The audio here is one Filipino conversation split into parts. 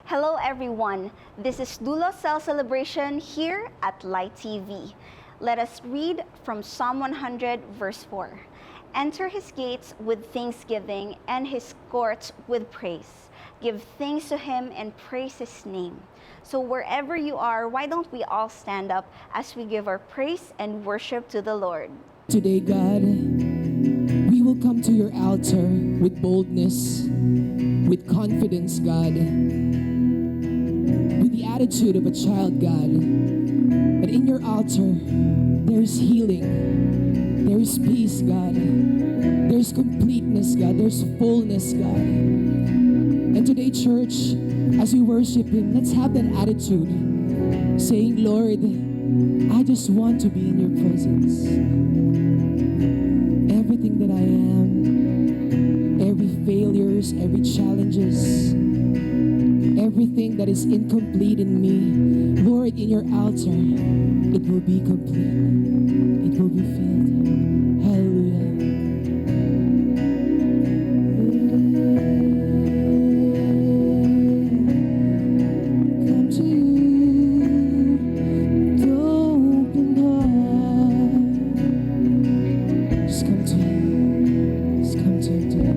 Hello everyone, this is Dulo Cell Celebration here at Light TV. Let us read from Psalm 100 verse 4. Enter his gates with thanksgiving and his courts with praise. Give thanks to him and praise his name. So wherever you are, why don't we all stand up as we give our praise and worship to the Lord. Today, God, we will come to your altar with boldness, with confidence, God, with the attitude of a child, God. But in your altar, there's healing, there's peace, God, there's completeness, God, there's fullness, God. And today, church, as we worship him, let's have that attitude, saying, Lord, I just want to be in your presence. Everything that I am, every failures, every challenges, everything that is incomplete in me, Lord, in your altar, it will be complete. It will be filled. Hallelujah. Come to you with open heart. Just come to him. Just come to him today.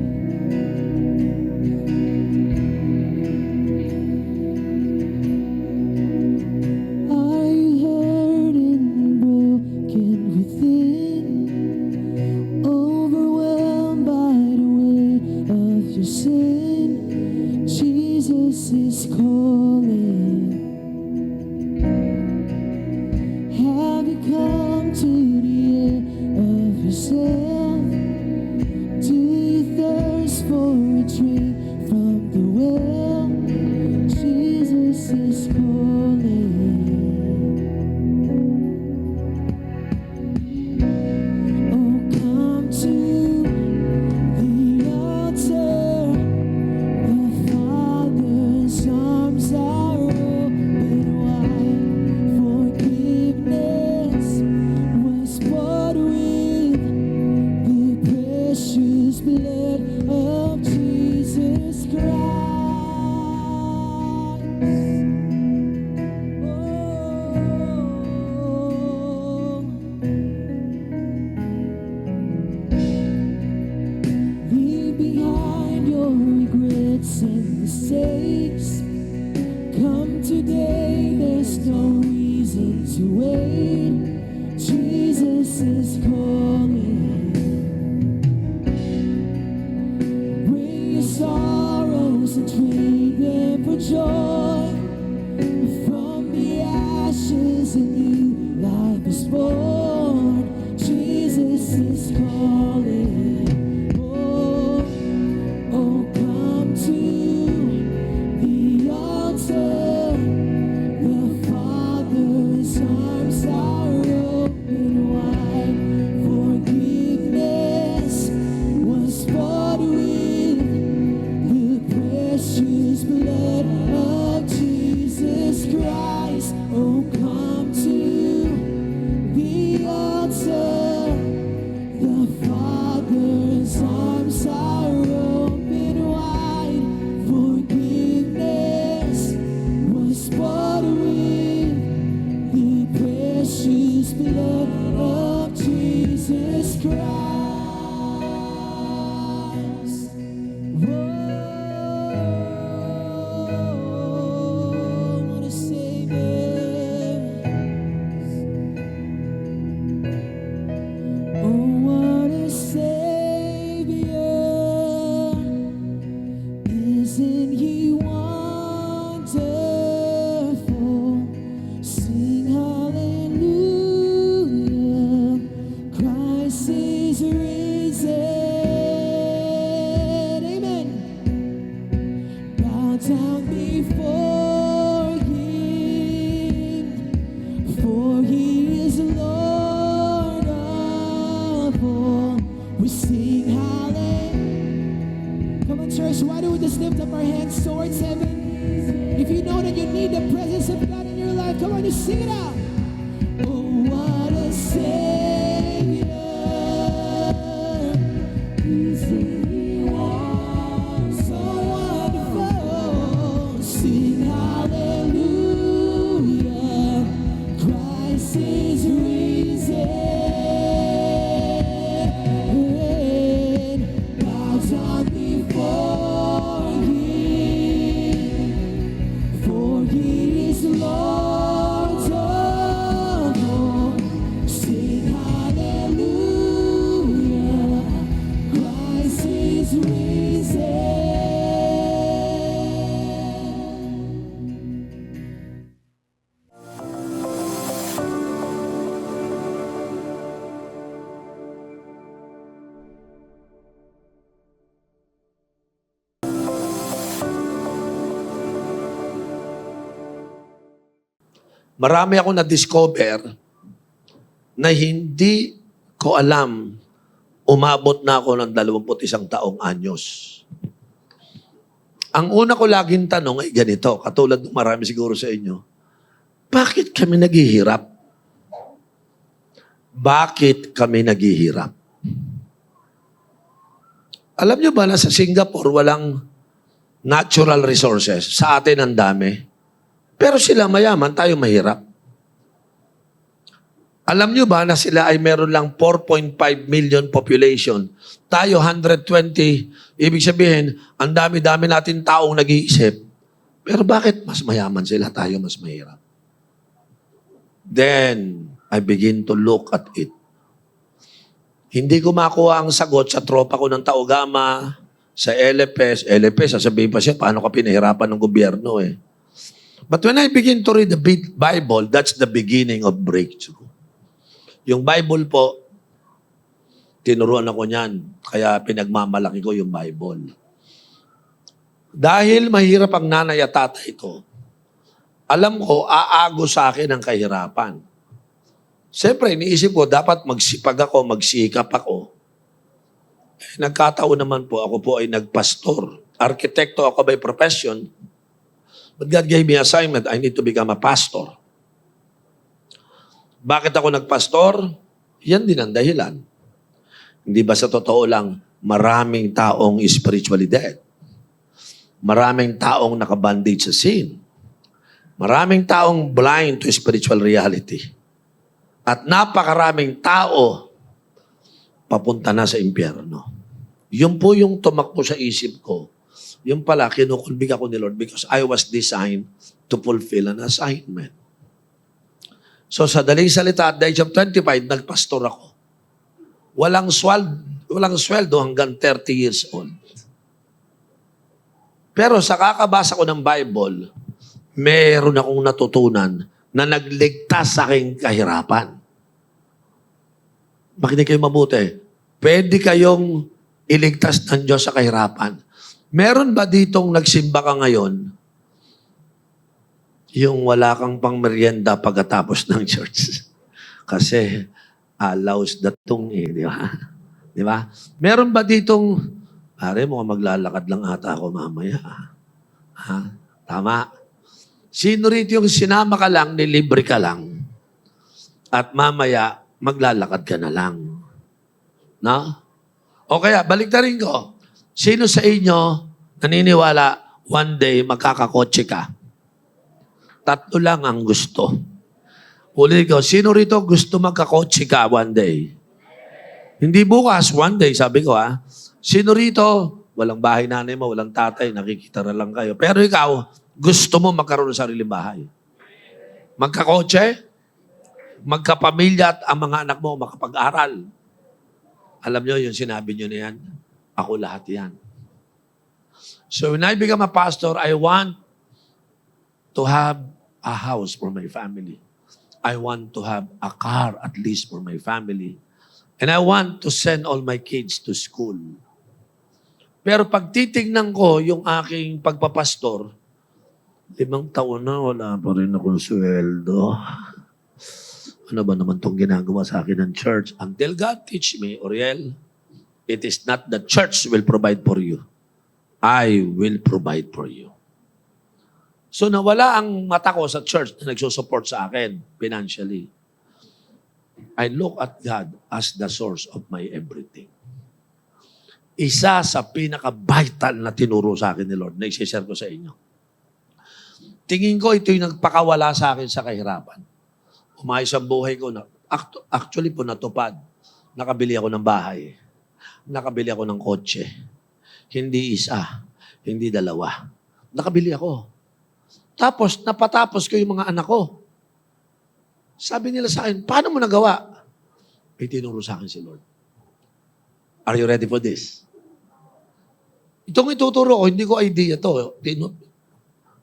Are you hurting and broken within? Overwhelmed by the weight of your sin? Jesus is calling. Have you come to the end of yourself? Do you thirst for a drink from the well? Jesus is calling. Oh, come to the altar. The Father's arms are open wide. Forgiveness was bought with the precious blood of Jesus Christ. Leave behind your regrets and mistakes. Come today, there's no reason to wait. Jesus is calling. Bring your sorrows and trade them for joy. From the ashes a new life is born. Jesus is calling. Oh, oh, come to the altar. The Father's arms are open wide. Forgiveness was bought with the precious blood of Jesus Christ. Oh, come to the altar. The Father's arms are open wide. Forgiveness was bought with the precious blood of Jesus Christ. Whoa, what a Savior. Oh, what a Savior. Isn't he wonderful? Sing hallelujah. Christ is hands towards heaven. If you know that you need the presence of God in your life, come on, just sing it out. Oh, what a Savior. Is He was so wonderful. Sing hallelujah. Christ is risen. Bow down before Him, for He is Lord of all. Sing hallelujah. Christ is risen. Marami ako na-discover na hindi ko alam umabot na ako ng 21 taong anyos. Ang una ko laging tanong ay ganito, katulad ng marami siguro sa inyo, bakit kami naghihirap? Bakit kami naghihirap? Alam nyo ba na sa Singapore walang natural resources? Sa atin ang dami. Pero sila mayaman, tayo mahirap. Alam nyo ba na sila ay meron lang 4.5 million population? Tayo 120. Ibig sabihin, ang dami-dami natin taong nag-iisip. Pero bakit mas mayaman sila, tayo mas mahirap? Then, I begin to look at it. Hindi ko makuha ang sagot sa tropa ko ng Taogama, sa LFS. LFS, sasabihin pa siya, paano ka pinahirapan ng gobyerno eh. But when I begin to read the Bible, that's the beginning of breakthrough. Yung Bible po, tinuruan ako niyan, kaya pinagmamalaki ko yung Bible. Dahil mahirap ang nanay at tatay ko, alam ko, aago sa akin ang kahirapan. Siyempre, iniisip ko, dapat magsipag ako, magsikap ako. Nagkataon naman po, ako po ay nagpastor. Arkitekto ako by profession. But God gave me assignment, I need to become a pastor. Bakit ako nagpastor? Yan din ang dahilan. Hindi ba sa totoo lang, maraming taong spiritually dead? Maraming taong nakabandage sa sin? Maraming taong blind to spiritual reality? At napakaraming tao papunta na sa impyerno. Yun po yung tumakbo sa isip ko. Yung pala, kinukulbig ako ni Lord because I was designed to fulfill an assignment. So sa daling salita, at the age of 25, nagpastor ako. Walang sweldo hanggang 30 years old. Pero sa kakabasa ko ng Bible, meron akong natutunan na nagligtas sa aking kahirapan. Makinig kayo mabuti. Pwede kayong iligtas ng Diyos sa kahirapan. Meron ba ditong nagsimba ka ngayon yung wala kang pang merienda pagkatapos ng church? Kasi allows datong di ba? Di ba? Meron ba ditong, pare mo maglalakad lang ata ako mamaya. Ha? Tama. Sino rito yung sinama ka lang, nilibre ka lang, at mamaya maglalakad ka na lang? No? O kaya, balik na rin ko. Sino sa inyo naniniwala one day magkakakotse ka? Tatlo lang ang gusto. Ulit ko, sino rito gusto magkakotse ka one day? Hindi bukas, one day, sabi ko ha. Sino rito, walang bahay nanay mo, walang tatay, nakikita na lang kayo. Pero ikaw, gusto mo magkaroon ng sariling bahay? Magkakotse? Magkapamilya at ang mga anak mo makapag-aral? Alam nyo, yung sinabi nyo na yan, ako lahat yan. So when I become a pastor, I want to have a house for my family. I want to have a car at least for my family. And I want to send all my kids to school. Pero pag titignan ko yung aking pagpapastor, 5 taon na wala pa rin akong sweldo. Ano ba naman itong ginagawa sa akin ng church? Until God teach me, Oriel, it is not the church will provide for you. I will provide for you. So nawala ang mata ko sa church na nagsusupport sa akin financially. I look at God as the source of my everything. Isa sa pinaka-vital na tinuro sa akin ni Lord na i-share ko sa inyo. Tingin ko ito yung nagpakawala sa akin sa kahirapan. Umayos ang buhay ko. Actually po natupad. Nakabili ako ng bahay. Nakabili ako ng kotse. Hindi isa, hindi dalawa. Nakabili ako. Tapos, napatapos ko yung mga anak ko. Sabi nila sa akin, paano mo nagawa? May tinuro sa akin si Lord. Are you ready for this? Itong ituturo ko, hindi ko idea to.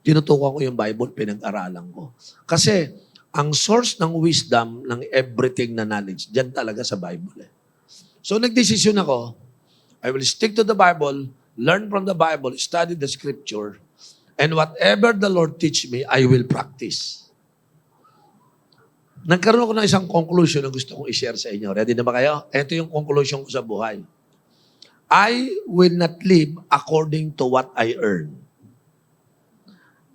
Tinutukan ko yung Bible, pinag-aralan ko. Kasi, ang source ng wisdom, ng everything na knowledge, dyan talaga sa Bible. So, nagdesisyon ako, I will stick to the Bible, learn from the Bible, study the Scripture, and whatever the Lord teach me, I will practice. Nagkaroon ako ng isang conclusion na gusto kong i-share sa inyo. Ready na ba kayo? Ito yung conclusion ko sa buhay. I will not live according to what I earn.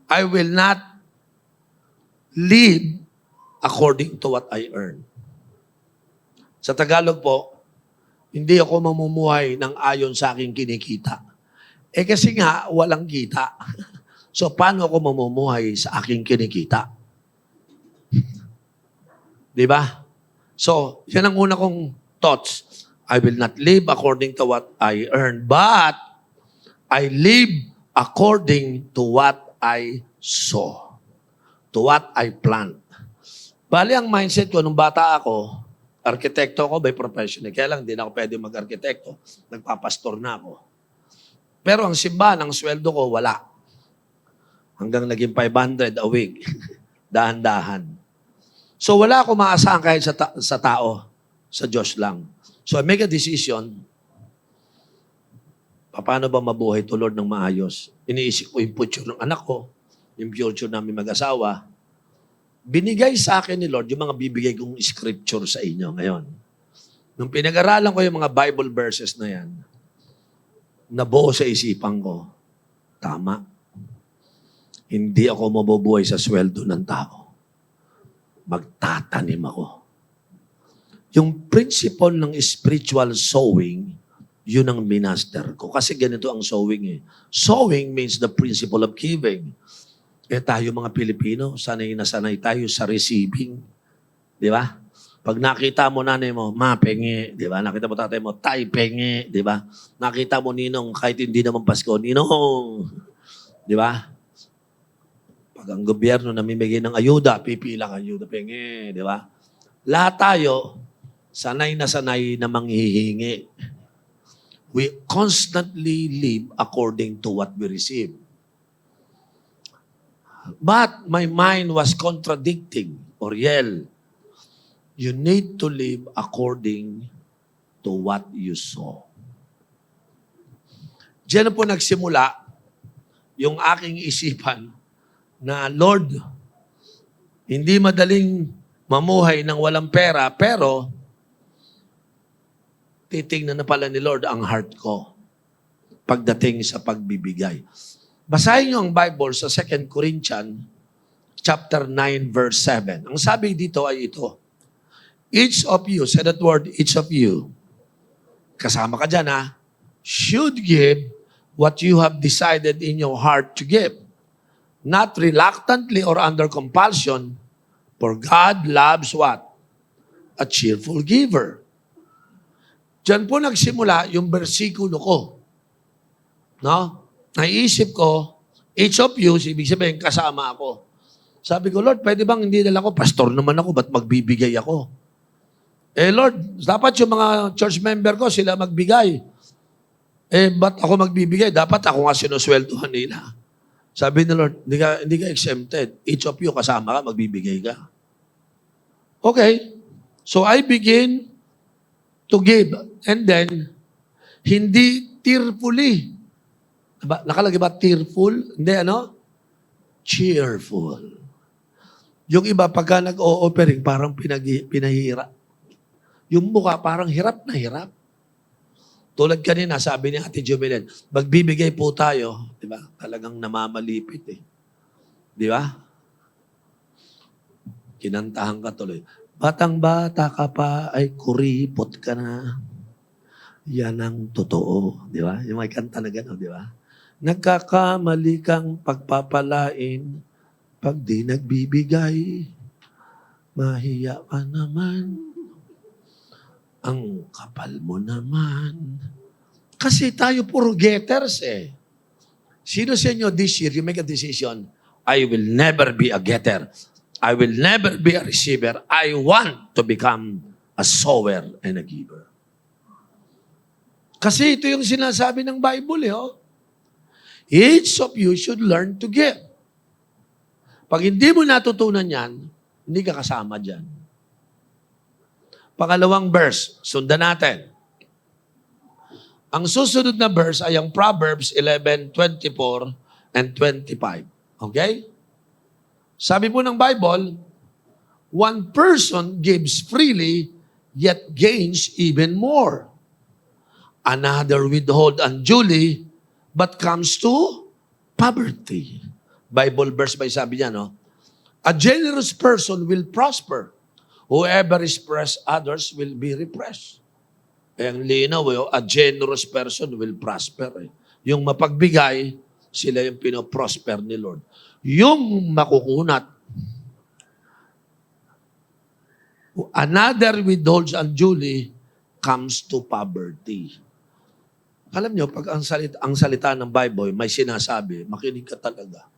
I will not live according to what I earn. Sa Tagalog po, hindi ako mamumuhay ng ayon sa aking kinikita. Kasi nga, walang kita. So, paano ako mamumuhay sa aking kinikita? Di ba? So, yan ang una kong thoughts. I will not live according to what I earn, but I live according to what I sow. To what I plant. Bali, ang mindset ko, nung bata ako, arkitekto ako by profession. Kaya lang, hindi na ako pwede mag-arkitekto. Nagpapastor na ako. Pero ang simbahan, ang sweldo ko, wala. Hanggang naging 500 a week. Dahan-dahan. So wala ako maasahan kahit sa tao. Sa Diyos lang. So I make a decision. Paano ba mabuhay to Lord ng maayos? Iniisip ko yung future ng anak ko. Yung future namin mag-asawa. Binigay sa akin ni Lord yung mga bibigay kong scripture sa inyo ngayon. Nung pinag-aralan ko yung mga Bible verses na yan, nabuo sa isipan ko, tama. Hindi ako mabubuhay sa sweldo ng tao. Magtatanim ako. Yung principle ng spiritual sowing, yun ang minaster ko. Kasi ganito ang sowing eh. Sowing means the principle of giving. Tayo mga Pilipino, sanay na sanay tayo sa receiving. Di ba? Pag nakita mo nanay mo, ma, pengi. Di ba? Nakita mo tatay mo, tay, pengi. Di ba? Nakita mo ninong, kahit hindi naman Pasko, ninong. Di ba? Pag ang gobyerno namimigay ng ayuda, pipila ka ayuda, pengi. Di ba? Lahat tayo, sanay na manghihingi. We constantly live according to what we receive. But my mind was contradicting, Oriel. You need to live according to what you saw. Diyan na po nagsimula yung aking isipan na, Lord, hindi madaling mamuhay ng walang pera, pero titingnan na pala ni Lord ang heart ko pagdating sa pagbibigay. Basahin niyo ang Bible sa 2 Corinthians chapter 9 verse 7. Ang sabi dito ay ito. Each of you, say that word, each of you, kasama ka dyan ha, should give what you have decided in your heart to give. Not reluctantly or under compulsion, for God loves what? A cheerful giver. Diyan po nagsimula yung bersikulo ko. No? Naisip ko, each of you, ibig sabihin, kasama ako. Sabi ko, Lord, pwede bang hindi na lang ako, pastor naman ako, ba't magbibigay ako? Lord, dapat yung mga church member ko, sila magbigay. Ba't ako magbibigay? Dapat ako nga sinusweldohan nila. Sabi ni Lord, hindi ka exempted. Each of you, kasama ka, magbibigay ka. Okay. So I begin to give. And then, hindi tearfully. Nakalagay ba tearful? Hindi, ano? Cheerful. Yung iba, pagka nag-o-offering, parang pinahira. Yung mukha, parang hirap na hirap. Tulad kanina, sabi ni Ate Jubilen, magbibigay po tayo, di ba? Talagang namamalipit eh. Di ba? Kinantahan ka tuloy. Batang-bata ka pa, ay kuripot ka na. Yan ang totoo. Di ba? Yung may kanta na gano'n, di ba? Nagkakamali kang pagpapalain pag di nagbibigay. Mahiya ka naman. Ang kapal mo naman. Kasi tayo puro getters eh. Sino sa inyo this year, you make a decision, I will never be a getter. I will never be a receiver. I want to become a sower and a giver. Kasi ito yung sinasabi ng Bible eh. Oh. Each of you should learn to give. Pag hindi mo natutunan yan, hindi ka kasama dyan. Pangalawang verse, sundan natin. Ang susunod na verse ay ang Proverbs 11:24 and 25. Okay? Sabi po ng Bible, one person gives freely, yet gains even more. Another withhold unduly, but comes to poverty. Bible verse by sabi niya, no? A generous person will prosper. Whoever repress others will be repressed. Eh, ang linaw, a generous person will prosper. Eh. Yung mapagbigay, sila yung pinoprosper ni Lord. Yung makukunat, another withholds unduly, comes to poverty. Alam nyo, pag ang salita ng Bible may sinasabi, makinig ka talaga.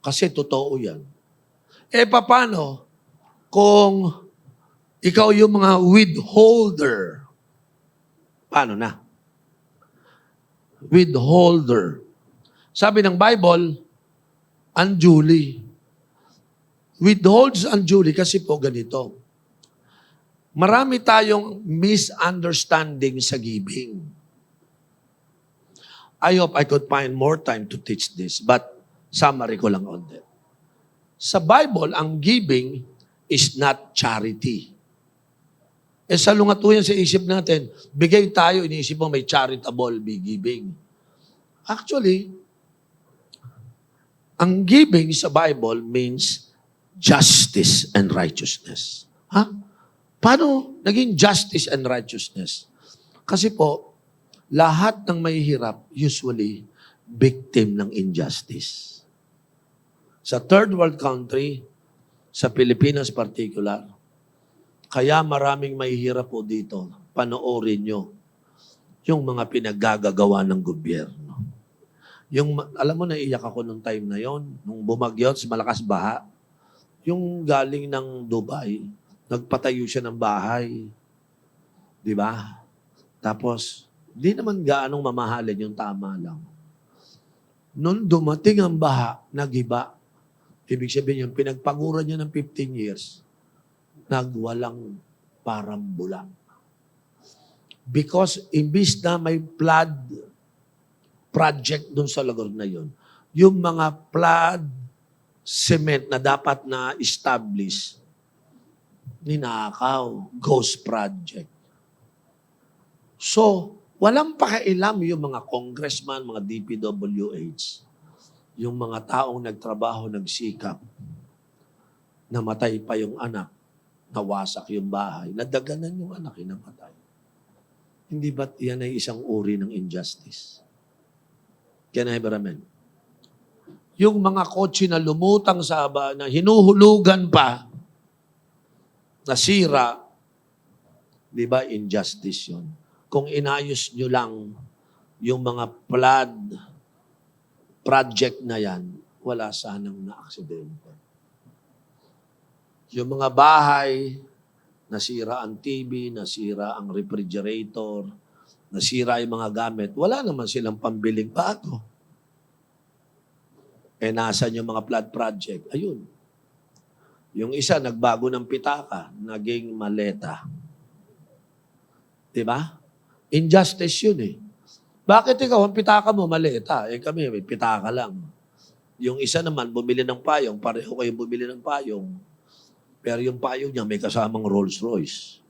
Kasi totoo yan. Eh, paano kung ikaw yung mga withholder? Paano na? Withholder. Sabi ng Bible, unduly. Withholds unduly kasi po ganito. Marami tayong misunderstanding sa giving. I hope I could find more time to teach this, but summary ko lang on that. Sa Bible, ang giving is not charity. Eh sa lungatuyan sa isip natin, bigay tayo, iniisip mo may charitable giving. Actually, ang giving sa Bible means justice and righteousness. Ha? Paano naging justice and righteousness? Kasi po, lahat ng mahihirap, usually, victim ng injustice. Sa third world country, sa Pilipinas particular, kaya maraming mahihirap po dito, panoorin nyo yung mga pinaggagawa ng gobyerno. Yung, alam mo, naiiyak ako nung time na yon, nung bumagyot sa malakas baha, yung galing ng Dubai, nagpatayo siya ng bahay. Di ba? Tapos, di naman gaanong mamahalin yung tama lang. Nung dumating ang baha, nagiba. Ibig sabihin yung pinagpanguran niya ng 15 years, nagwalang parambula. Because imbis na may flood project dun sa lugar na yun, yung mga flood cement na dapat na establish, ninakaw, ghost project. So, walang pakialam yung mga congressman, mga DPWH, yung mga taong nagtrabaho, nagsikap, namatay pa yung anak, nawasak yung bahay, nadaganan yung anak, namatay. Hindi ba't yan ay isang uri ng injustice? Can I have a amen? Yung mga kotse na lumutang sa aba, na hinuhulugan pa, nasira, di ba injustice yun? Kung inayos nyo lang yung mga flood project na yan, wala sanang na-aksidente. Yung mga bahay, nasira ang TV, nasira ang refrigerator, nasira yung mga gamit, wala naman silang pambiling bago. Eh, nasan yung mga flood project? Ayun. Yung isa, nagbago ng pitaka, naging maleta. Diba? Injustice yun eh. Bakit ikaw, ang pitaka mo, maleta? Eh kami, may pitaka lang. Yung isa naman, bumili ng payong, pareho kayong bumili ng payong. Pero yung payong niya, may kasamang Rolls Royce.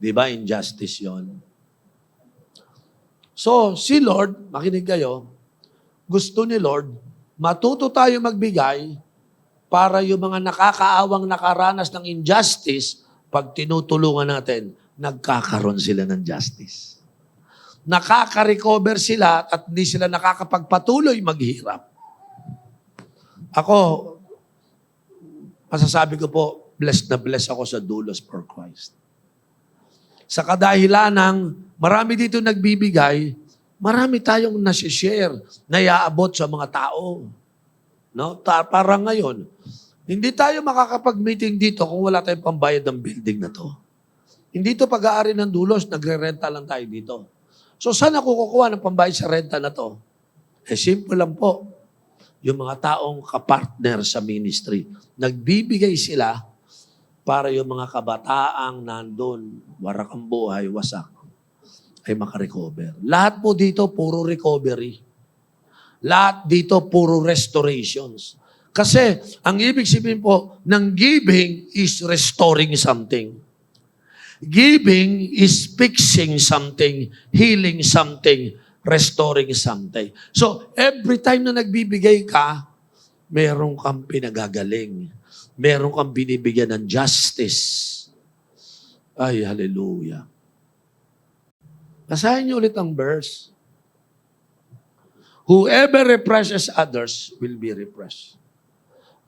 Di ba? Injustice yon. So, si Lord, makinig kayo, gusto ni Lord, matuto tayo magbigay para yung mga nakakaawang nakaranas ng injustice, pag tinutulungan natin, nagkakaroon sila ng justice. Nakaka-recover sila at hindi sila nakakapagpatuloy maghirap. Ako, masasabi ko po, blessed na blessed ako sa Doulos for Christ. Sa kadahilan ng marami dito nagbibigay, marami tayong nasi-share, na iaabot sa mga tao. No? Para ngayon, hindi tayo makakapag-meeting dito kung wala tayong pambayad ng building na to. Hindi to pag-aari ng Doulos, nagre-renta lang tayo dito. So saan ako kukuha ng pambayad sa renta na to? Simple lang po. Yung mga taong kapartner sa ministry, nagbibigay sila para yung mga kabataang nandun, warak ang buhay, wasak, ay makarecover. Lahat po dito, puro recovery. Lahat dito, puro restorations. Kasi, ang ibig sabihin po, ng giving is restoring something. Giving is fixing something, healing something, restoring something. So, every time na nagbibigay ka, meron kang pinagagaling. Meron kang binibigyan ng justice. Ay, hallelujah. Basahin niyo ulit ang verse. Whoever represses others will be repressed.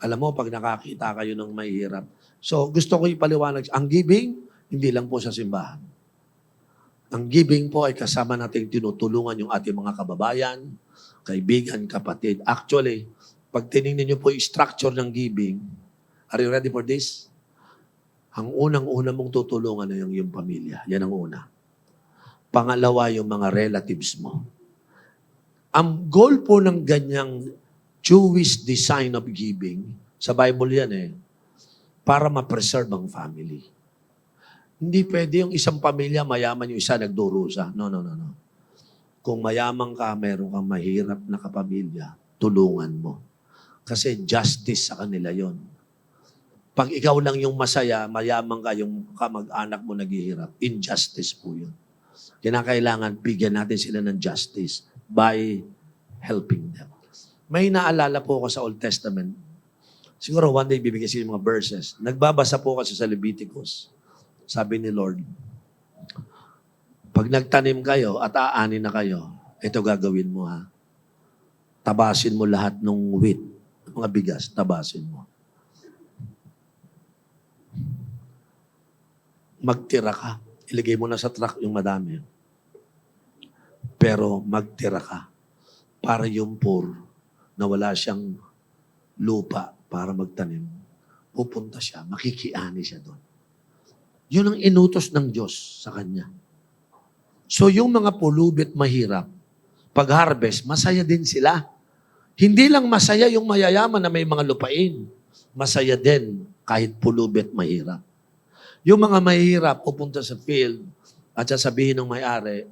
Alam mo, pag nakakita kayo ng mahihirap. So, gusto ko ipaliwanag. Ang giving, hindi lang po sa simbahan. Ang giving po ay kasama nating tinutulungan yung ating mga kababayan, kaibigan, kapatid. Actually, pag tinignan niyo po yung structure ng giving, are you ready for this? Ang unang-una mong tutulungan na yung pamilya. Yan ang una. Pangalawa, yung mga relatives mo. Ang goal po ng ganyang Jewish design of giving, sa Bible yan para ma-preserve ang family. Hindi pwede yung isang pamilya, mayaman yung isa, nagdurusa. No. Kung mayaman ka, meron kang mahirap na kapamilya, tulungan mo. Kasi justice sa kanila yon. Pag ikaw lang yung masaya, mayaman ka, yung kamag-anak mo naghihirap, injustice po yun. Kinakailangan bigyan natin sila ng justice by helping them. May naalala po ako sa Old Testament. Siguro one day bibigyan sila mga verses. Nagbabasa po kasi sa Leviticus. Sabi ni Lord, pag nagtanim kayo at aanin na kayo, ito gagawin mo ha. Tabasin mo lahat ng wheat, mga bigas, tabasin mo. Magtira ka. Iligay mo na sa truck yung madami. Pero magtira ka para yung poor na wala siyang lupa para magtanim, pupunta siya, makikiani siya doon. Yun ang inutos ng Diyos sa kanya. So yung mga pulubit mahirap, pag-harvest, masaya din sila. Hindi lang masaya yung mayayaman na may mga lupain. Masaya din kahit pulubit mahirap. Yung mga mahirap pupunta sa field at sasabihin ng may-ari,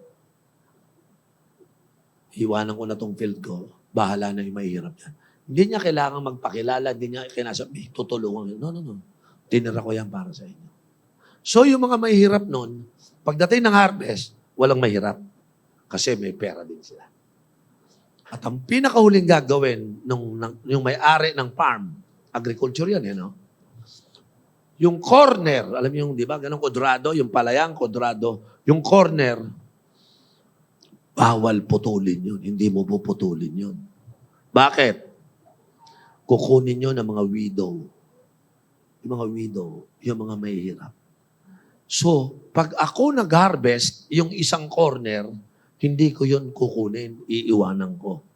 iwanan ko na tong field ko, bahala na yung mahirap yan. Hindi niya kailangan magpakilala, hindi niya kinasabi, tutulungan. No. Tinira ko yan para sa inyo. So yung mga mahirap nun, pagdating ng harvest, walang mahirap. Kasi may pera din sila. At ang pinakahuling gagawin yung may-ari ng farm, agriculture yan, yung corner, alam niyo yung, di ba, ganun kodrado, yung palayang kodrado, yung corner, bawal putulin yun. Hindi mo puputulin yun. Bakit? Kukunin nyo ng mga widow. Yung mga mahihirap. So, pag ako nag-harvest, yung isang corner, hindi ko yun kukunin, iiwanan ko.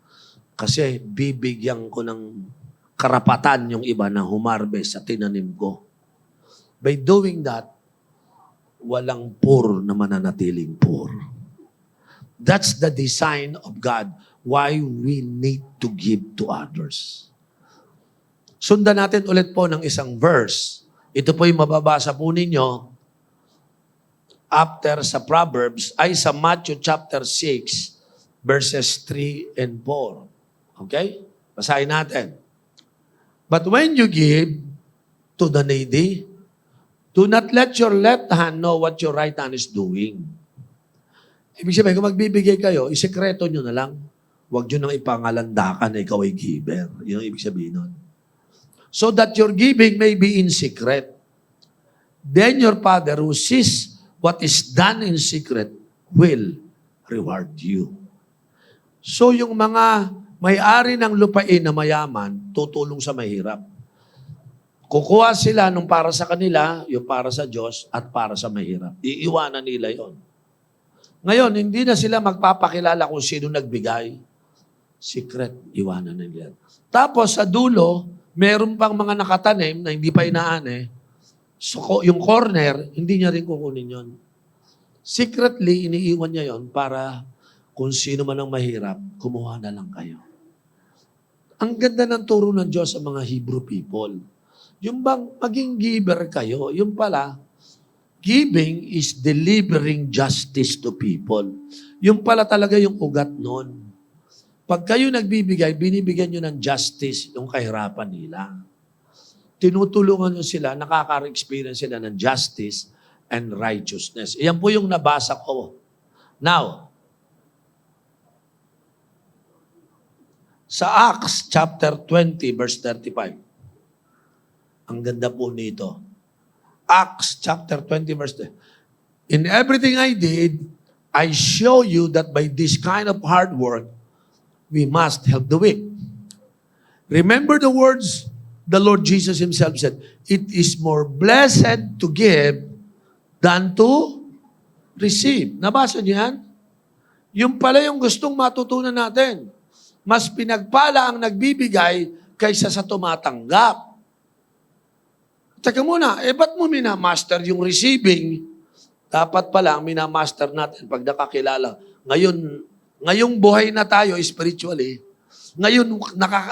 Kasi bibigyan ko ng karapatan yung iba na humarvest sa tinanim ko. By doing that, walang poor na mananatiling poor. That's the design of God, why we need to give to others. Sundan natin ulit po ng isang verse. Ito po yung mababasa po ninyo after sa Proverbs, ay sa Matthew chapter 6, verses 3 and 4. Okay? Basahin natin. But when you give to the needy, Do not let your left hand know what your right hand is doing. Ibig sabihin, kung magbibigay kayo, isekreto nyo na lang. Huwag nyo nang ipangalandakan na ikaw ay giver. Yun ang ibig sabihin nun. So that your giving may be in secret. Then your Father who sees what is done in secret will reward you. So yung mga may-ari ng lupain na mayaman, tutulong sa mahirap. Kukuha sila nung para sa kanila, yung para sa Diyos, at para sa mahirap. Iiwanan nila yon. Ngayon, hindi na sila magpapakilala kung sino nagbigay. Secret, iwanan nila. Tapos sa dulo, meron pang mga nakatanim na hindi pa inaane. So yung corner, hindi niya rin kukunin yon. Secretly, iniiwan niya yon para kung sino man ang mahirap, kumuha na lang kayo. Ang ganda ng turo ng Diyos sa mga Hebrew people. Yung bang maging giver kayo, yung pala, giving is delivering justice to people. Yung pala talaga yung ugat nun. Pag kayo nagbibigay, binibigyan nyo ng justice yung kahirapan nila. Tinutulungan nyo sila, nakaka-experience sila ng justice and righteousness. Iyan po yung nabasa ko. Now, sa Acts chapter 20 verse 35. Ang ganda po nito. Acts chapter 20 verse 10. In everything I did, I show you that by this kind of hard work, we must help the weak. Remember the words the Lord Jesus Himself said, it is more blessed to give than to receive. Nabasa niyo yan? Yung pala yung gustong matutunan natin. Mas pinagpala ang nagbibigay kaysa sa tumatanggap. Teka muna, ba't mo minamaster yung receiving? Dapat pala, minamaster natin pag nakakilala. Ngayong buhay na tayo spiritually, ngayon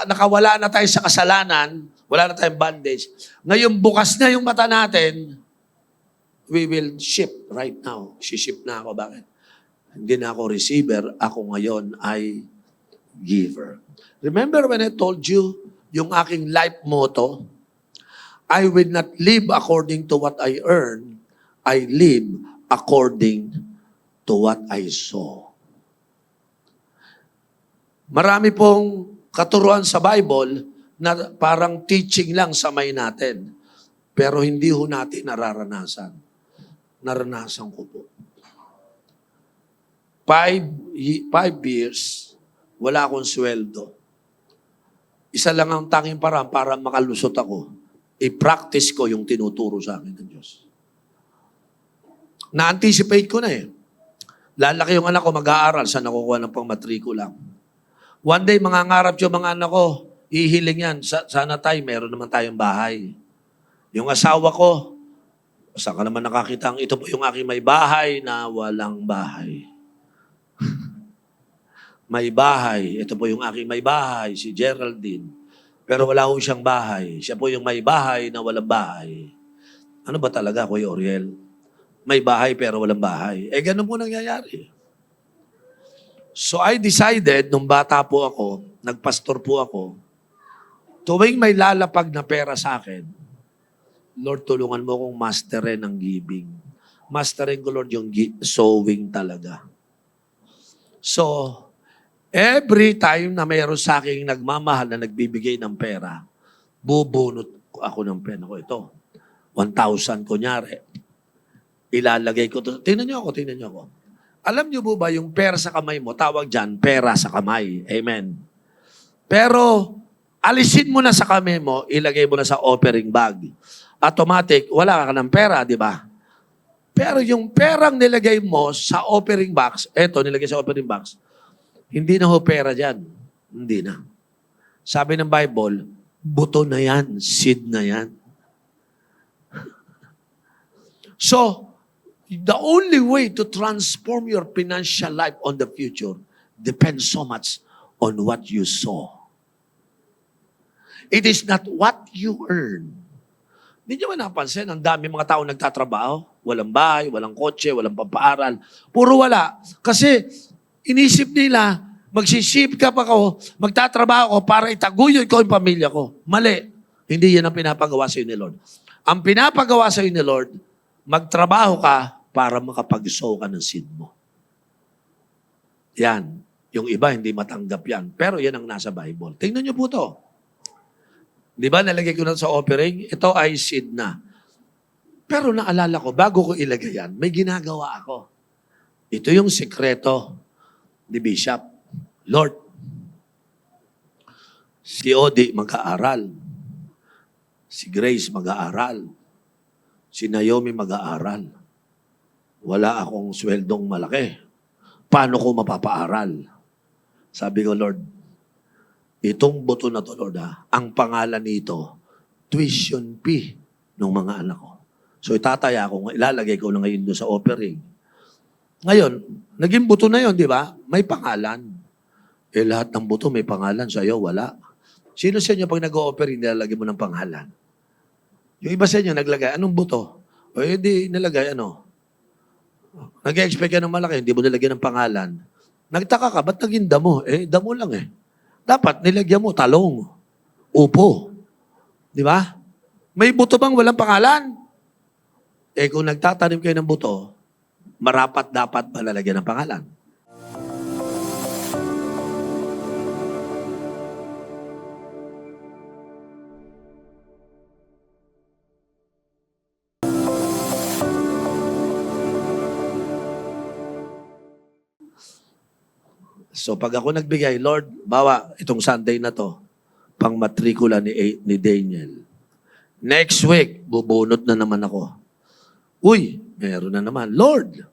nakawala na tayo sa kasalanan, wala na tayong bondage. Ngayon bukas na yung mata natin, we will shift right now. Shiship na ako. Bakit? Hindi na ako receiver, ako ngayon ay giver. Remember when I told you yung aking life motto, I will not live according to what I earn. I live according to what I saw. Marami pong katuruan sa Bible na parang teaching lang sa may natin. Pero hindi ho natin nararanasan. Naranasan ko po. 5 years, wala akong sweldo. Isa lang ang tanging paraan para makalusot ako. I-practice ko yung tinuturo sa akin ng Diyos. Na-anticipate ko na eh. Lalaki yung anak ko, mag-aaral, saan nakukuha ng pang-matrikula. One day, mangangarap yung mga anak ko, ihiling yan, sana tayo, meron naman tayong bahay. Yung asawa ko, saan ka naman nakakita, ito po yung aking may bahay na walang bahay. May bahay, ito po yung aking may bahay, si Geraldine. Pero wala ho siyang bahay. Siya po yung may bahay na walang bahay. Ano ba talaga, Kuya Oriel? May bahay pero walang bahay. Ganun po nangyayari. So I decided, nung bata po ako, nagpastor po ako, tuwing may lalapag na pera sa akin, Lord, tulungan mo kong masterin ang giving. Masterin ko, Lord, yung sowing talaga. So, every time na mayroon sa akin nagmamahal na nagbibigay ng pera, bubunot ako ng pera ko. Ito, 1,000 kunyari. Ilalagay ko ito. Tingnan niyo ako. Alam niyo po ba, yung pera sa kamay mo, tawag dyan, pera sa kamay. Amen. Pero, alisin mo na sa kamay mo, ilagay mo na sa offering bag. Automatic, wala ka ng pera, di ba? Pero yung perang nilagay mo sa offering box, eto, nilagay sa offering box, hindi na ho pera dyan. Hindi na. Sabi ng Bible, buto na yan, seed na yan. So, the only way to transform your financial life on the future depends so much on what you sow. It is not what you earn. Hindi nyo ba napansin, ang dami mga tao nagtatrabaho, walang bahay, walang kotse, walang pampaaral. Puro wala. Kasi inisip nila, magsisip ka pa ako, magtatrabaho ko para itaguyod ko yung pamilya ko. Mali. Hindi yan ang pinapagawa sa iyo ni Lord. Ang pinapagawa sa iyo ni Lord, magtrabaho ka para makapag-sow ka ng seed mo. Yan. Yung iba, hindi matanggap yan. Pero yan ang nasa Bible. Tingnan niyo po to. Di ba, nalagay ko na sa offering, ito ay seed na. Pero naalala ko, bago ko ilagay yan, may ginagawa ako. Ito yung sikreto ni Bishop. Lord, si Odi mag-aaral. Si Grace mag-aaral. Si Naomi mag-aaral. Wala akong sweldong malaki. Paano ko mapapaaral? Sabi ko, Lord, itong buto na to, Lord, ang pangalan nito, tuition fee ng mga anak ko. So itataya ko, ilalagay ko na ngayon doon sa offering. Ngayon, naging buto na yon, di ba? May pangalan. Lahat ng buto may pangalan. Sa iyo, wala. Sino sa inyo pag nag-o-offering, nilalagay mo ng pangalan? Yung iba sa inyo, naglagay, anong buto? O hindi nilagay, ano? Nag-expect ka ng malaki, hindi mo nilagyan ng pangalan. Nagtaka ka, ba't naging damo? Damo lang eh. Dapat nilagyan mo talong, upo. Di ba? May buto bang walang pangalan? Kung nagtatanim kayo ng buto, marapat dapat malalagyan ng pangalan. So pag ako nagbigay, Lord, bawa itong Sunday na to, pang matrikula ni Daniel. Next week, bubunot na naman ako. Uy, meron na naman. Lord,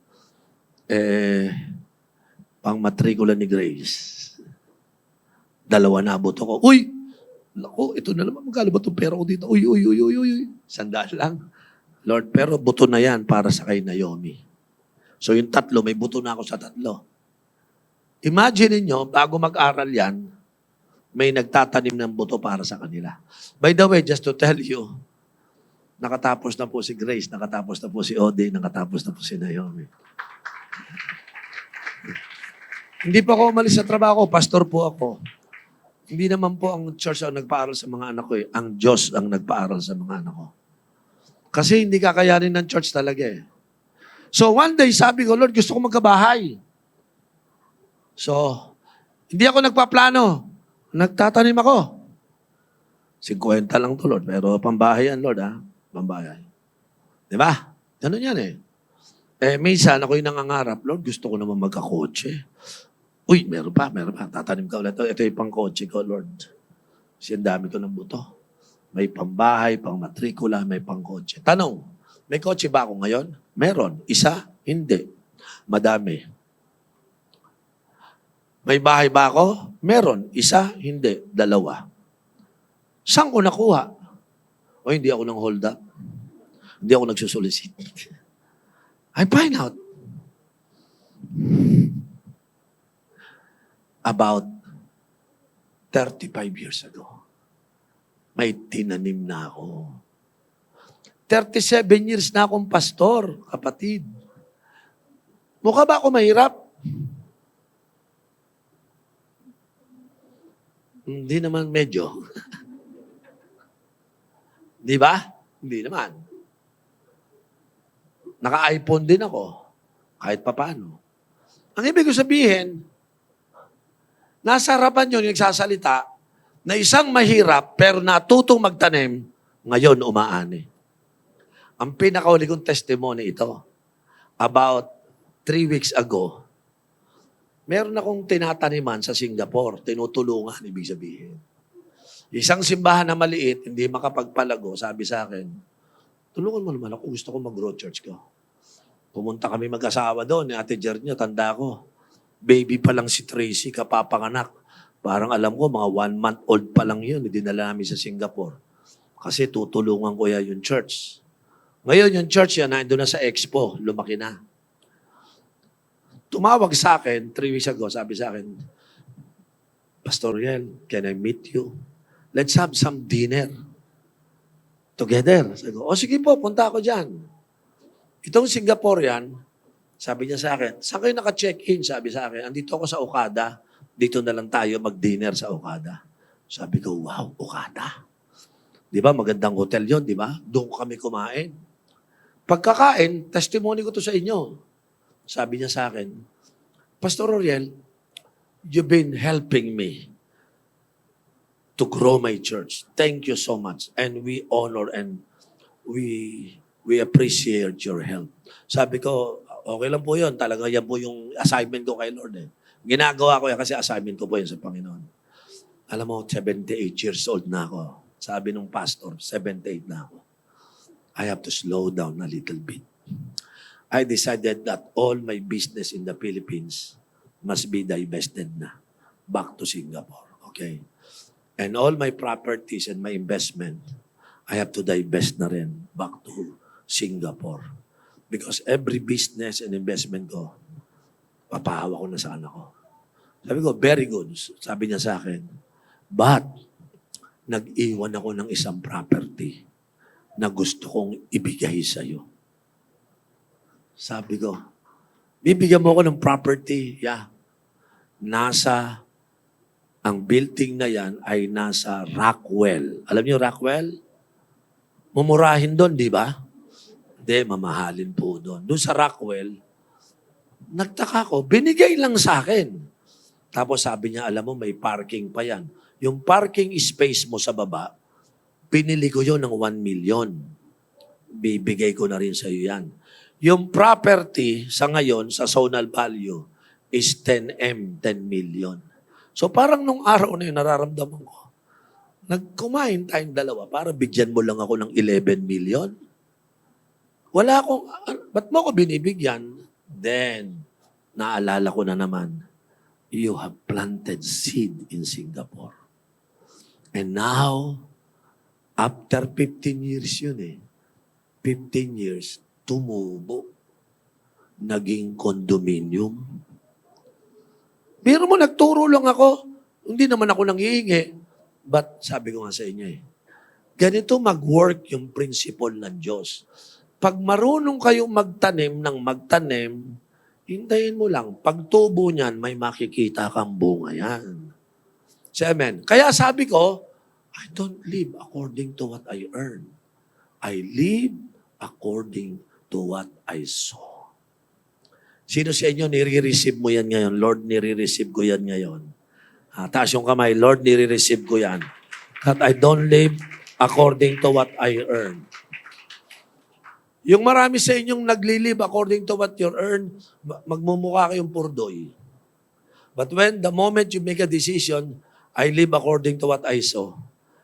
pang matrikula ni Grace. 2 na abot ako. Uy, naku, ito na naman. Magkano ba itong pera ko dito? Uy. 100 lang. Lord, pero buto na yan para sa kay Naomi. So yung 3, may buto na ako sa 3. Imagine niyo, bago mag-aral yan, may nagtatanim ng buto para sa kanila. By the way, just to tell you, nakatapos na po si Grace, nakatapos na po si Ode, nakatapos na po si Naomi. Hindi pa ako umalis sa trabaho, pastor po ako. Hindi naman po ang church ang nagpaaral sa mga anak ko eh. Ang Diyos ang nagpaaral sa mga anak ko. Kasi hindi kakayanin ng church talaga eh. So one day, sabi ko, Lord, gusto ko magkabahay. So, hindi ako nagpaplano. Nagtatanim ako. 50 lang to, Lord. Pero pambahay yan, Lord, Pambahay. Di ba? Ganun yan eh. Minsan ako yung nangangarap, Lord, gusto ko naman magkakotse. Uy, meron pa. Tatanim ka ulit. Ito yung pangkotse ko, Lord. Kasi ang dami ko ng buto. May pambahay, pang matrikula, may pangkotse. Tanong, may kotse ba ako ngayon? Meron. Isa? Hindi. Madami. May bahay ba ako? Meron. Isa? Hindi. 2. Saan ko nakuha? O hindi ako nang hold up. Hindi ako nagsusolicit. I find out about 35 years ago. May tinanim na ako. 37 years na akong pastor, kapatid. Mukha ba ako mahirap? Hindi naman medyo. Di ba? Hindi naman. Naka-iPhone din ako. Kahit papaano. Ang ibig ko sabihin, nasa harapan yun, nagsasalita, na isang mahirap, pero natutong magtanim, ngayon umaani. Ang pinakauli kong testimony ito, about 3 weeks ago, meron akong tinataniman sa Singapore, tinutulungan, ibig sabihin. Isang simbahan na maliit, hindi makapagpalago, sabi sa akin, tulungan mo naman ako, gusto ko mag-grow church ko. Pumunta kami mag-asawa doon, ni Ate Jer niya, tanda ko. Baby pa lang si Tracy, kapapanganak. Parang alam ko, mga 1 month old pa lang yun, dinala namin sa Singapore. Kasi tutulungan ko yan yung church. Ngayon, yung church yan, nandun na sa Expo, lumaki na. Tumawag sa akin, 3 weeks ago, sabi sa akin, Pastor Riel, can I meet you? Let's have some dinner together. Sabi ko, sige po, punta ako dyan. Itong Singaporean, sabi niya sa akin, saan kayo naka-check-in? Sabi sa akin, andito ako sa Okada. Dito na lang tayo mag-dinner sa Okada. Sabi ko, wow, Okada. Di ba? Magandang hotel yon, di ba? Doon kami kumain. Pagkakain, testimony ko to sa inyo. Sabi niya sa akin, Pastor Oriel, you've been helping me to grow my church. Thank you so much. And we honor and we appreciate your help. Sabi ko, okay lang po yun. Talaga yan po yung assignment ko kay Lord. Ginagawa ko yan kasi assignment ko po yun sa Panginoon. Alam mo, 78 years old na ako. Sabi nung pastor, 78 na ako. I have to slow down a little bit. I decided that all my business in the Philippines must be divested na back to Singapore. Okay? And all my properties and my investment, I have to divest na rin back to Singapore. Because every business and investment ko, papahawa ko na sa anak ko. Sabi ko, very good. Sabi niya sa akin, but nag-iwan ako ng isang property na gusto kong ibigay sa iyo. Sabi ko, bibigyan mo ako ng property, yeah. Ang building na yan ay nasa Rockwell. Alam niyo Rockwell? Mumurahin doon, di ba? Hindi, mamahalin po doon. Doon sa Rockwell, nagtaka ko, binigay lang sa akin. Tapos sabi niya, alam mo, may parking pa yan. Yung parking space mo sa baba, pinili ko yun ng 1 million. Bibigay ko na rin sa iyo yan. Yung property sa ngayon, sa zonal value, is 10 million. So parang nung araw na yun, nararamdaman ko, nagkumain tayong dalawa para bigyan mo lang ako ng 11 million. Wala akong, ba't mo ako binibigyan? Then, naalala ko na naman, you have planted seed in Singapore. And now, after 15 years yun 15 years, tumubo. Naging condominium. Pero mo, nagturo lang ako. Hindi naman ako nanghihingi. But sabi ko nga sa inyo ganito mag-work yung principle ng Diyos. Pag marunong kayong magtanim ng magtanim, hintayin mo lang. Pag tubo niyan, may makikita kang bunga yan. Say amen. Kaya sabi ko, I don't live according to what I earn. I live according to what I sow. Sino sa inyo nire-receive mo yan ngayon? Lord, nire-receive ko yan ngayon. Taas yung kamay, Lord, nire-receive ko yan. That I don't live according to what I earn. Yung marami sa inyong nagli-live according to what you earn, magmumukha kayong purdoy. But when the moment you make a decision, I live according to what I sow,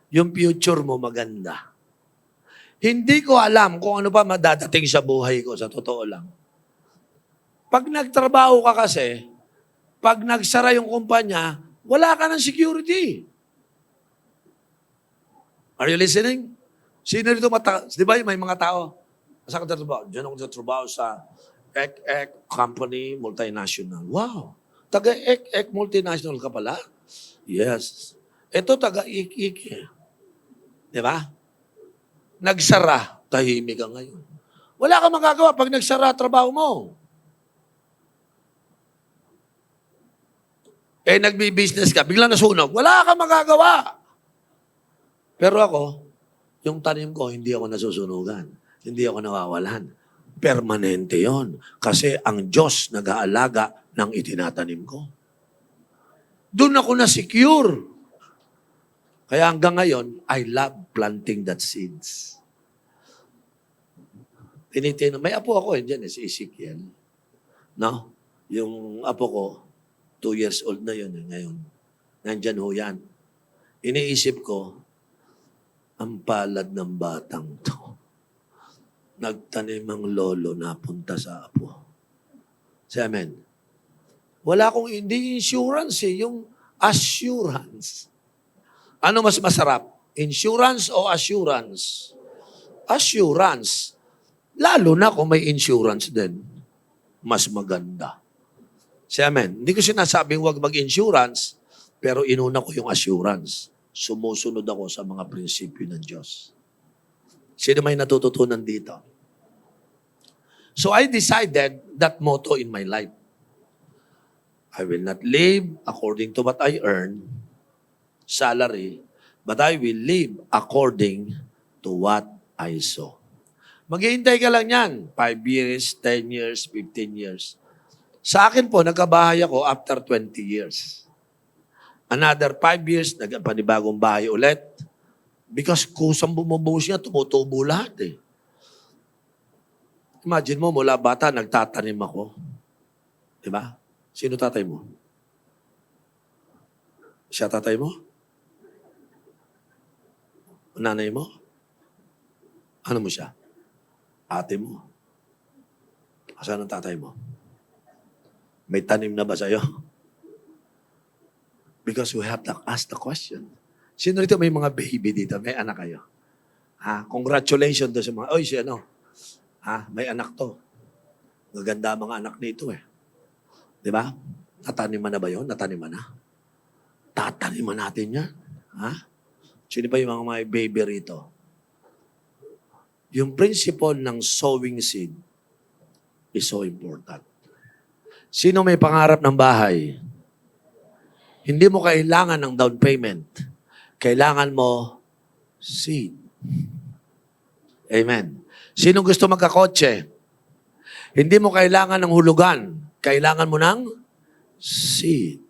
yung future mo maganda. Hindi ko alam kung ano pa madadating sa buhay ko, sa totoo lang. Pag nagtrabaho ka kasi, pag nagsara yung kumpanya, wala ka ng security. Are you listening? Sino rito di ba may mga tao? Saan ka tatrabaho? Diyan ako tatrabaho sa Ek company, multinational. Wow! Taga-Ek multinational ka pala? Yes. Ito taga-Ik. Di ba? Nagsara, tahimik ka ngayon. Wala ka magagawa pag nagsara trabaho mo. Nagbi-business ka, biglang nasunog, wala ka magagawa. Pero ako, yung tanim ko, hindi ako nasusunugan. Hindi ako nawawalan. Permanente yon. Kasi ang Diyos nag-aalaga ng itinatanim ko. Doon ako na-secure. Kaya hanggang ngayon, I love planting that seeds. May apo ako, dyan, si Ezekiel. No? Yung apo ko, 2 years old na yun ngayon. Nandyan ho yan. Iniisip ko, ang palad ng batang to. Nagtanim ang lolo na punta sa apo. Say amen. Wala akong hindi insurance yung assurance. Ano mas masarap? Insurance o assurance? Assurance. Lalo na kung may insurance din. Mas maganda. Say amen. Hindi ko sinasabing huwag mag-insurance, pero inuna ko yung assurance. Sumusunod ako sa mga prinsipyo ng Diyos. Sino may natututunan dito? So I decided that motto in my life. I will not live according to what I earn, salary, but I will live according to what I saw. Maghihintay ka lang yan. 5 years, 10 years, 15 years. Sa akin po, nagkabahay ako after 20 years. Another 5 years, nagpanibagong bahay ulit. Because kusang bumubuhos niya, tumutubo lahat eh. Imagine mo, mula bata, nagtatanim ako. Diba? Sino tatay mo? Siya tatay mo? Nanay mo? Ano mo siya? Ate mo? Asan ang tatay mo? May tanim na ba sa'yo? Because we have to ask the question. Sino rito may mga baby dito? May anak kayo? Ha? Congratulations doon sa mga, oy, si ano? Ha? May anak to. Gaganda mga anak nito eh. Di ba? Nataniman na ba yun? Nataniman na? Tataniman natin yan. Ha? Sino ba yung mga may baby rito? Yung principle ng sowing seed is so important. Sino may pangarap ng bahay? Hindi mo kailangan ng down payment. Kailangan mo seed. Amen. Sino gusto magkakotse? Hindi mo kailangan ng hulugan. Kailangan mo ng seed.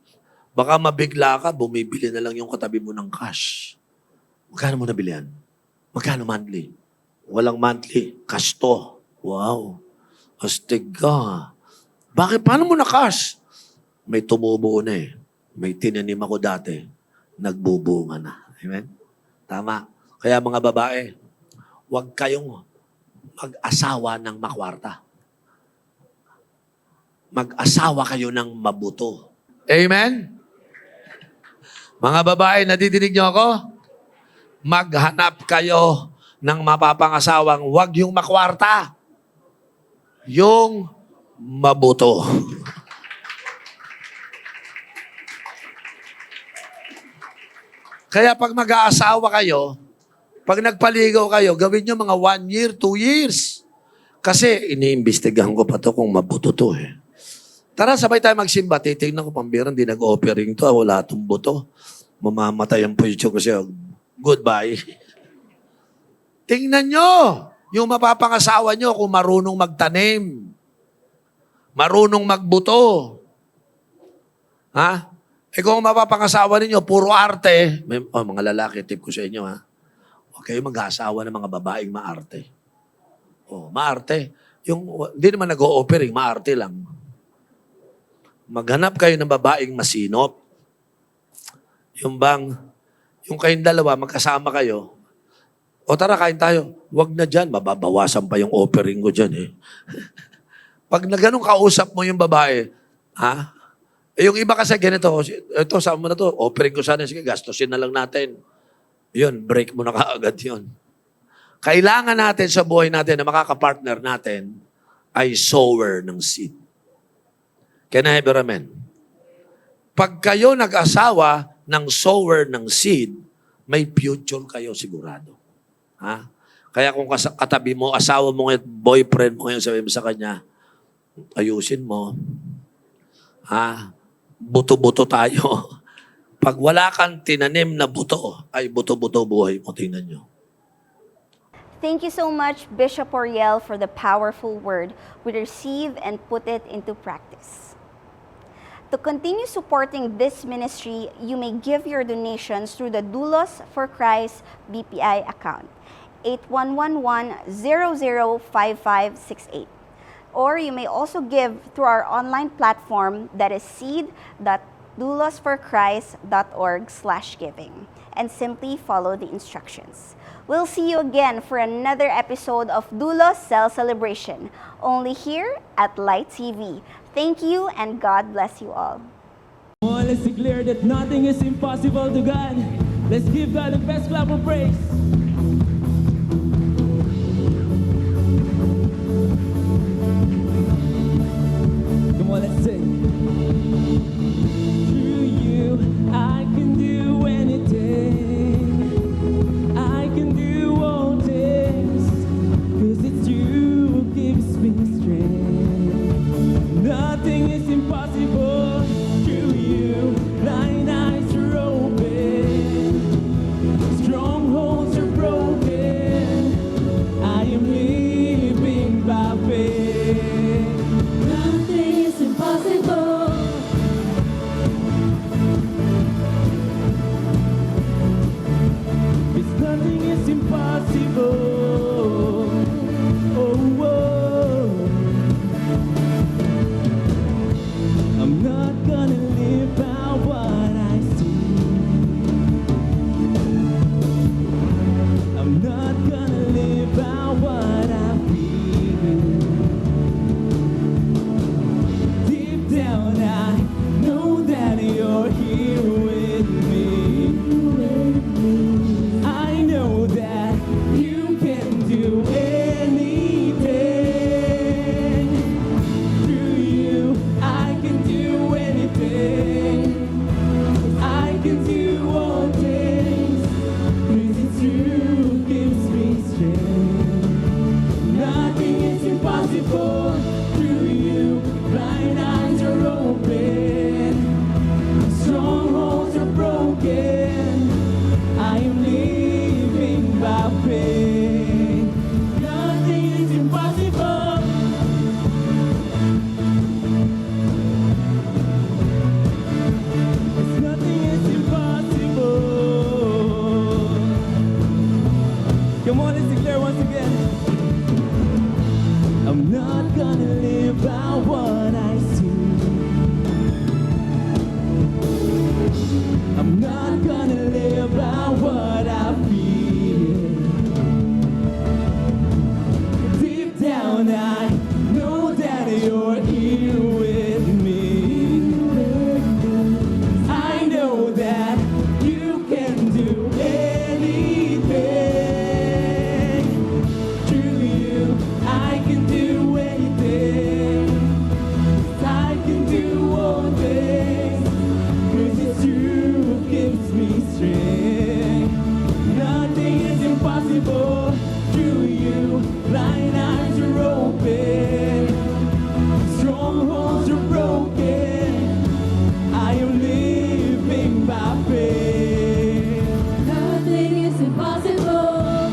Baka mabigla ka, bumibili na lang yung katabi mo ng cash. Magkano mo nabili yan? Magkano monthly? Walang monthly. Cash to. Wow. Astig ka. Bakit? Paano mo na cash? May tumubo na eh. May tinanim ako dati. Nagbubunga na. Amen? Tama. Kaya mga babae, huwag kayong mag-asawa ng makwarta. Mag-asawa kayo ng mabuto. Amen? Mga babae, nadidinig niyo ako? Maghanap kayo ng mapapangasawang huwag yung makwarta. Yung mabuto. Kaya pag mag-aasawa kayo, pag nagpaligaw kayo, gawin nyo mga 1 year, 2 years. Kasi iniimbestigahan ko pa to kung mabuto to eh. Tara, sabay tayo magsimba. Titignan ko, pambirang, di nag-offering to. Wala itong buto. Mamamatay ang future ko siya. Goodbye. Tingnan nyo yung mapapangasawa nyo kung marunong magtanim. Marunong magbuto. Ha? Eh kung mapapangasawa ninyo, puro arte. Mga lalaki, tip ko sa inyo ha. Huwag kayo mag-asawa ng mga babaeng maarte. Maarte. Hindi naman nag-o-offering, maarte lang. Maghanap kayo ng babaeng masinop. Yung kayong dalawa, magkasama kayo. O tara, kain tayo. Huwag na dyan, mababawasan pa yung offering ko dyan eh. Pag na ganun kausap mo yung babae, ha? Yung iba kasi ganito, ito, saan mo na to? Offering ko sana, sige, gastusin na lang natin. Yun, break mo na kaagad yun. Kailangan natin sa buhay natin na makakapartner natin ay sower ng seed. Can I have a amen? Pag kayo nag-asawa ng sower ng seed, may future kayo sigurado. Ha? Kaya kung katabi mo, asawa mo ngayon, boyfriend mo ngayon, sabi mo sa kanya, ayusin mo. Ha? Buto-buto tayo. Pag wala kang tinanim na buto, ay buto-buto buhay mo, tingnan nyo. Thank you so much, Bishop Oriel, for the powerful word. We receive and put it into practice. To continue supporting this ministry, you may give your donations through the Doulos for Christ BPI account, 8111-005568. Or you may also give through our online platform that is seed.doulosforchrist.org/giving and simply follow the instructions. We'll see you again for another episode of Doulos Cell Celebration, only here at Light TV. Thank you and God bless you all. Oh, let's declare that nothing is impossible to God. Let's give God the best clap of praise. Come on, let's sing. Through you, I can do anything. I can do all things. 'Cause it's you who gives me strength. Nothing is impossible. Through you, blind eyes are open. on, I know that you're here with me. I know that you can do anything. Through you, I can do anything. I can do all things. 'Cause it's you who gives me strength. Nothing is impossible. Through you, blind eyes are open. Strongholds are broken. I am living by faith. Nothing is impossible.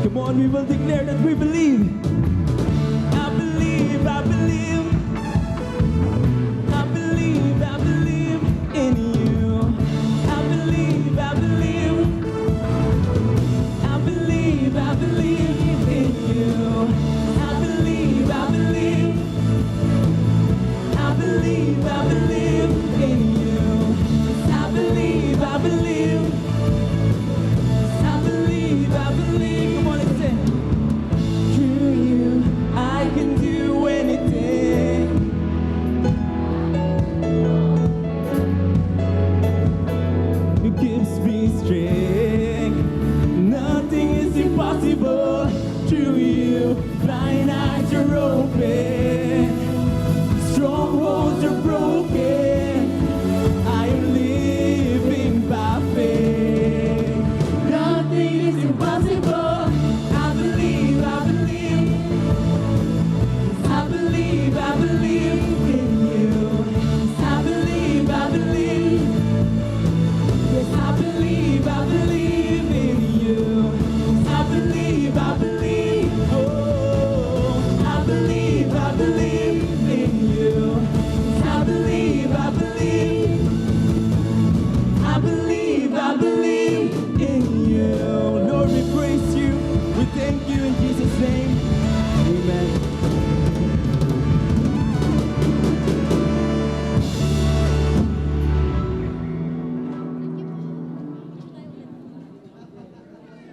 Come on, we will declare that we believe.